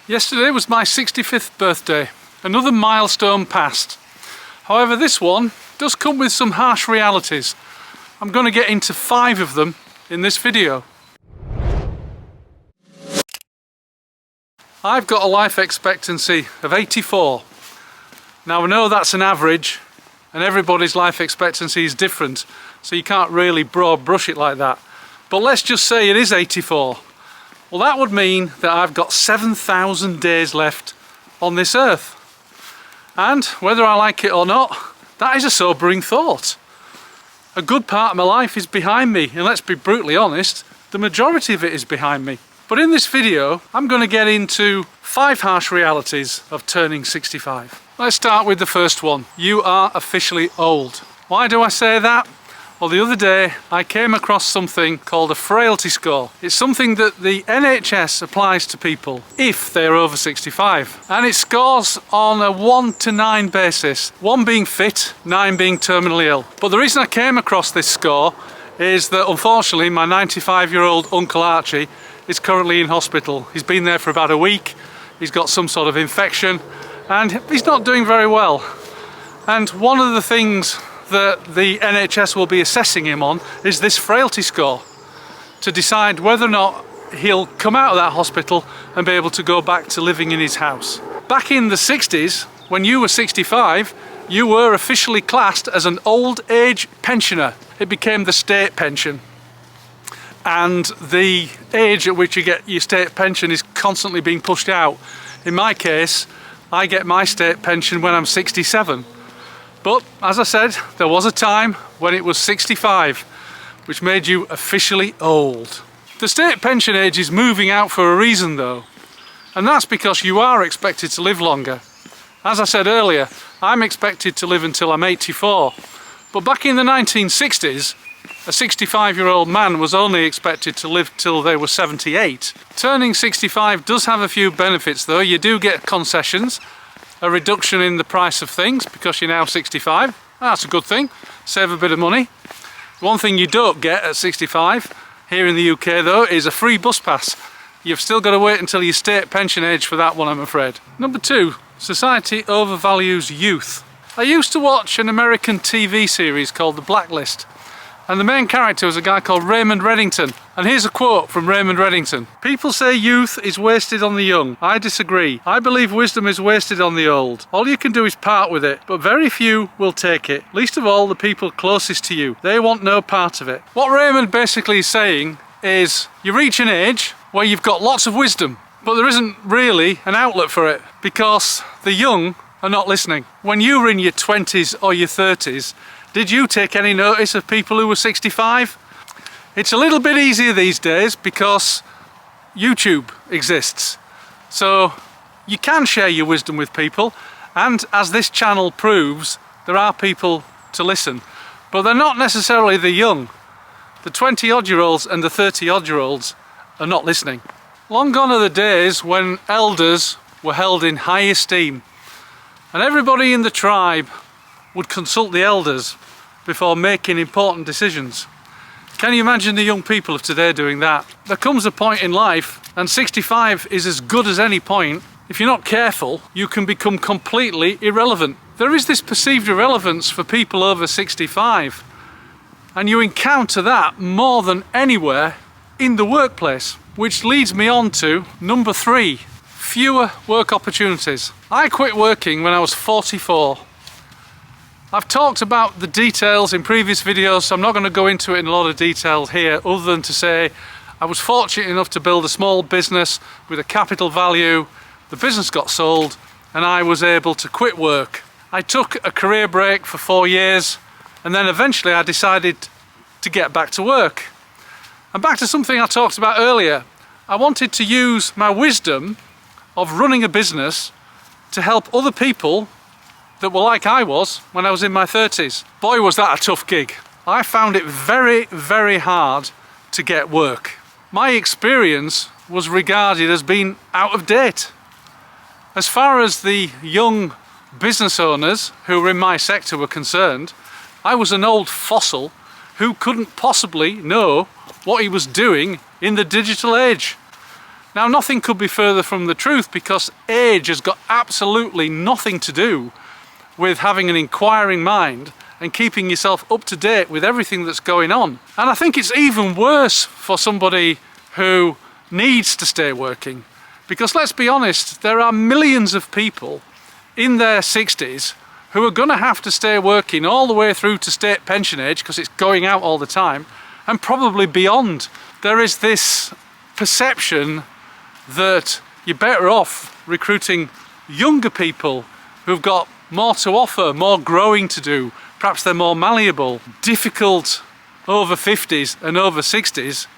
Yesterday was my 65th birthday, another milestone passed. However, this one does come with some harsh realities. I'm going to get into 5 of them in this video. I've got a life expectancy of 84. Now I know that's an average and everybody's life expectancy is different, so you can't really broad brush it like that. But let's just say it is 84. Well, that would mean that I've got 7,000 days left on this earth. And whether I like it or not, that is a sobering thought. A good part of my life is behind me, and let's be brutally honest, the majority of it is behind me. But in this video, I'm going to get into 5 harsh realities of turning 65. Let's start with the first one. You are officially old. Why do I say that? Well, the other day I came across something called a frailty score. It's something that the NHS applies to people if they're over 65. And it scores on a 1 to 9 basis. 1 being fit, 9 being terminally ill. But the reason I came across this score is that unfortunately my 95-year-old Uncle Archie is currently in hospital. He's been there for about a week. He's got some sort of infection and he's not doing very well. And one of the things that the NHS will be assessing him on is this frailty score to decide whether or not he'll come out of that hospital and be able to go back to living in his house. Back in the 60s, when you were 65, you were officially classed as an old age pensioner. It became the state pension. And the age at which you get your state pension is constantly being pushed out. In my case, I get my state pension when I'm 67. But as I said, there was a time when it was 65, which made you officially old. The state pension age is moving out for a reason though, and that's because you are expected to live longer. As I said earlier, I'm expected to live until I'm 84, but back in the 1960s, a 65-year-old man was only expected to live till they were 78. Turning 65 does have a few benefits though. You do get concessions, a reduction in the price of things because you're now 65. That's a good thing, save a bit of money. One thing you don't get at 65 here in the UK though is a free bus pass. You've still got to wait until your state pension age for that one, I'm afraid. Number 2, society overvalues youth. I used to watch an American TV series called The Blacklist, and the main character was a guy called Raymond Reddington. And here's a quote from Raymond Reddington. "People say youth is wasted on the young. I disagree. I believe wisdom is wasted on the old. All you can do is part with it, but very few will take it. Least of all the people closest to you. They want no part of it." What Raymond basically is saying is you reach an age where you've got lots of wisdom, but there isn't really an outlet for it because the young are not listening. When you were in your 20s or your 30s, did you take any notice of people who were 65? It's a little bit easier these days because YouTube exists. So you can share your wisdom with people, and as this channel proves, there are people to listen. But they're not necessarily the young. The 20-odd-year-olds and the 30-odd-year-olds are not listening. Long gone are the days when elders were held in high esteem, and everybody in the tribe would consult the elders before making important decisions. Can you imagine the young people of today doing that? There comes a point in life, and 65 is as good as any point. If you're not careful, you can become completely irrelevant. There is this perceived irrelevance for people over 65, and you encounter that more than anywhere in the workplace. Which leads me on to number 3, fewer work opportunities. I quit working when I was 44. I've talked about the details in previous videos, so I'm not going to go into it in a lot of detail here, other than to say I was fortunate enough to build a small business with a capital value. The business got sold and I was able to quit work. I took a career break for 4 years, and then eventually I decided to get back to work. And back to something I talked about earlier. I wanted to use my wisdom of running a business to help other people that were like I was when I was in my 30s. Boy, was that a tough gig. I found it very, very hard to get work. My experience was regarded as being out of date. As far as the young business owners who were in my sector were concerned, I was an old fossil who couldn't possibly know what he was doing in the digital age. Now, nothing could be further from the truth, because age has got absolutely nothing to do with having an inquiring mind and keeping yourself up to date with everything that's going on. And I think it's even worse for somebody who needs to stay working, because let's be honest, there are millions of people in their 60s who are going to have to stay working all the way through to state pension age, because it's going out all the time, and probably beyond. There is this perception that you're better off recruiting younger people who've got more to offer, more growing to do. Perhaps they're more malleable. Difficult over 50s and over 60s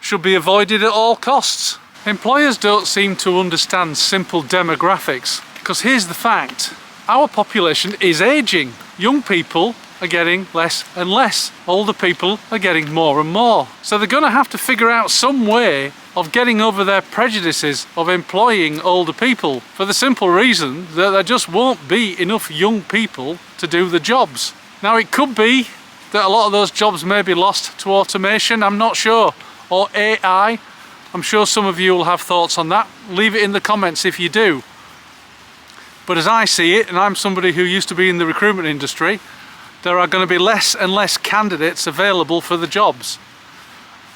should be avoided at all costs. Employers don't seem to understand simple demographics, because here's the fact: our population is aging. Young people are getting less and less. Older people are getting more and more. So they're going to have to figure out some way of getting over their prejudices of employing older people, for the simple reason that there just won't be enough young people to do the jobs. Now, it could be that a lot of those jobs may be lost to automation, I'm not sure, or AI. I'm sure some of you will have thoughts on that. Leave it in the comments if you do. But as I see it, and I'm somebody who used to be in the recruitment industry, there are going to be less and less candidates available for the jobs.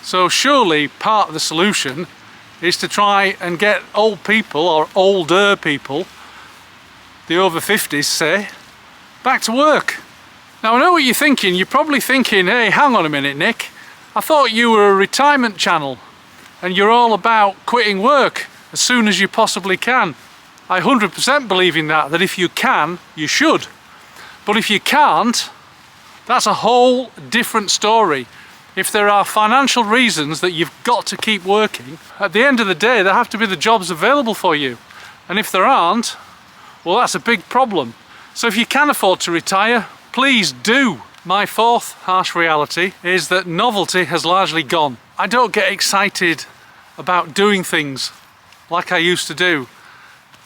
So surely part of the solution is to try and get old people, or older people, the over 50s say, back to work. Now, I know what you're thinking. You're probably thinking, hey, hang on a minute, Nick. I thought you were a retirement channel and you're all about quitting work as soon as you possibly can. I 100% believe in that if you can, you should. But if you can't, that's a whole different story. If there are financial reasons that you've got to keep working, at the end of the day, there have to be the jobs available for you. And if there aren't, well, that's a big problem. So if you can afford to retire, please do. My fourth harsh reality is that novelty has largely gone. I don't get excited about doing things like I used to do.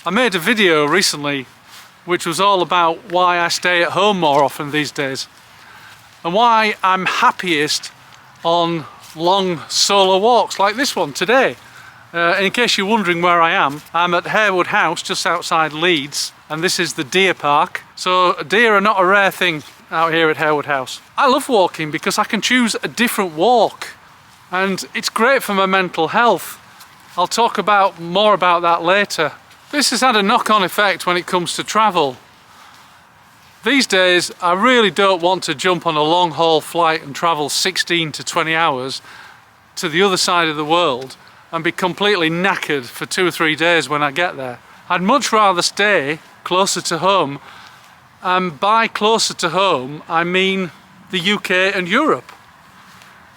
I made a video recently which was all about why I stay at home more often these days, and why I'm happiest on long solo walks like this one today. In case you're wondering where I am, I'm at Harewood House just outside Leeds, and this is the deer park. So deer are not a rare thing out here at Harewood House. I love walking because I can choose a different walk, and it's great for my mental health. I'll talk more about that later. This has had a knock-on effect when it comes to travel. These days, I really don't want to jump on a long-haul flight and travel 16 to 20 hours to the other side of the world and be completely knackered for 2 or 3 days when I get there. I'd much rather stay closer to home, and by closer to home, I mean the UK and Europe.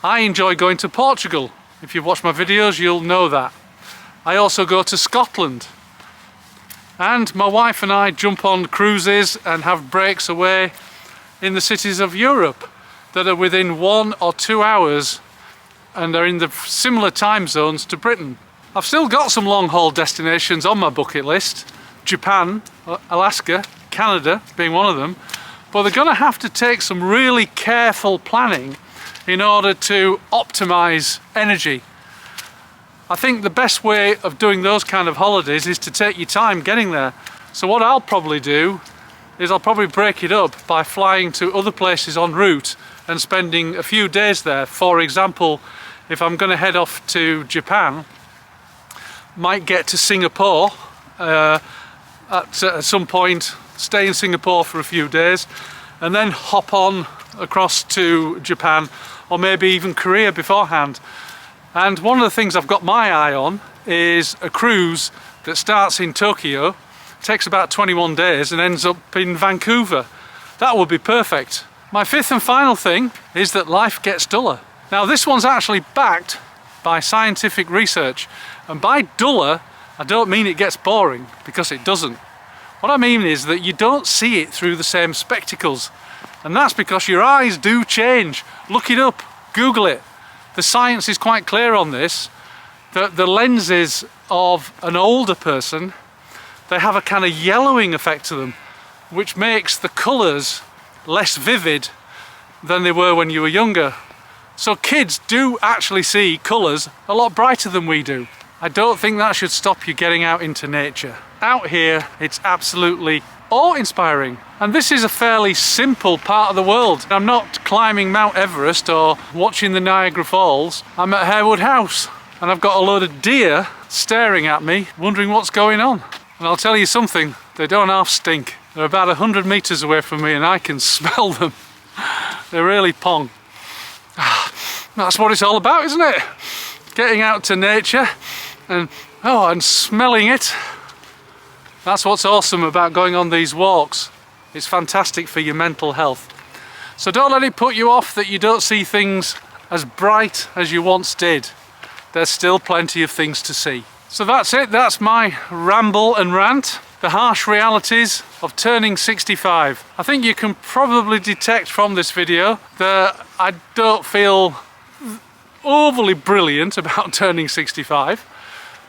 I enjoy going to Portugal. If you've watched my videos, you'll know that. I also go to Scotland. And my wife and I jump on cruises and have breaks away in the cities of Europe that are within 1 or 2 hours and are in the similar time zones to Britain. I've still got some long-haul destinations on my bucket list. Japan, Alaska, Canada being one of them. But they're going to have to take some really careful planning in order to optimize energy. I think the best way of doing those kind of holidays is to take your time getting there. So what I'll probably do is I'll probably break it up by flying to other places en route and spending a few days there. For example, if I'm going to head off to Japan, might get to Singapore at some point, stay in Singapore for a few days, and then hop on across to Japan, or maybe even Korea beforehand. And one of the things I've got my eye on is a cruise that starts in Tokyo, takes about 21 days and ends up in Vancouver. That would be perfect. My fifth and final thing is that life gets duller. Now, this one's actually backed by scientific research, and by duller I don't mean it gets boring, because it doesn't. What I mean is that you don't see it through the same spectacles, and that's because your eyes do change. Look it up, Google it. The science is quite clear on this, that the lenses of an older person, they have a kind of yellowing effect to them, which makes the colours less vivid than they were when you were younger. So kids do actually see colours a lot brighter than we do. I don't think that should stop you getting out into nature. Out here, it's absolutely awe-inspiring. And this is a fairly simple part of the world. I'm not climbing Mount Everest or watching the Niagara Falls. I'm at Harewood House and I've got a load of deer staring at me, wondering what's going on. And I'll tell you something, they don't half stink. They're about 100 meters away from me and I can smell them. They're really pong. That's what it's all about, isn't it? Getting out to nature and smelling it. That's what's awesome about going on these walks. It's fantastic for your mental health. So don't let it put you off that you don't see things as bright as you once did. There's still plenty of things to see. So that's it, that's my ramble and rant. The harsh realities of turning 65. I think you can probably detect from this video that I don't feel overly brilliant about turning 65,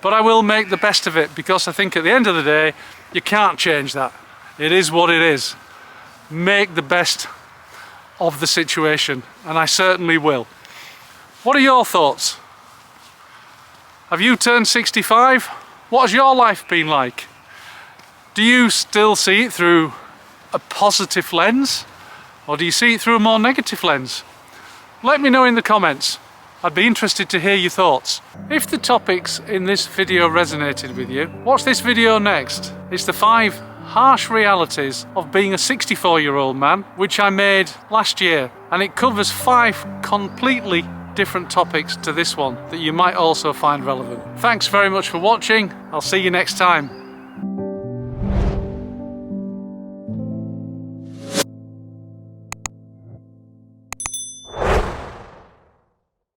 but I will make the best of it, because I think at the end of the day, you can't change that. It is what it is. Make the best of the situation, and I certainly will. What are your thoughts? Have you turned 65? What has your life been like? Do you still see it through a positive lens, or do you see it through a more negative lens? Let me know in the comments. I'd be interested to hear your thoughts. If the topics in this video resonated with you, watch this video next. It's the 5 harsh realities of being a 64-year-old man, which I made last year, and it covers 5 completely different topics to this one that you might also find relevant. Thanks very much for watching. I'll see you next time.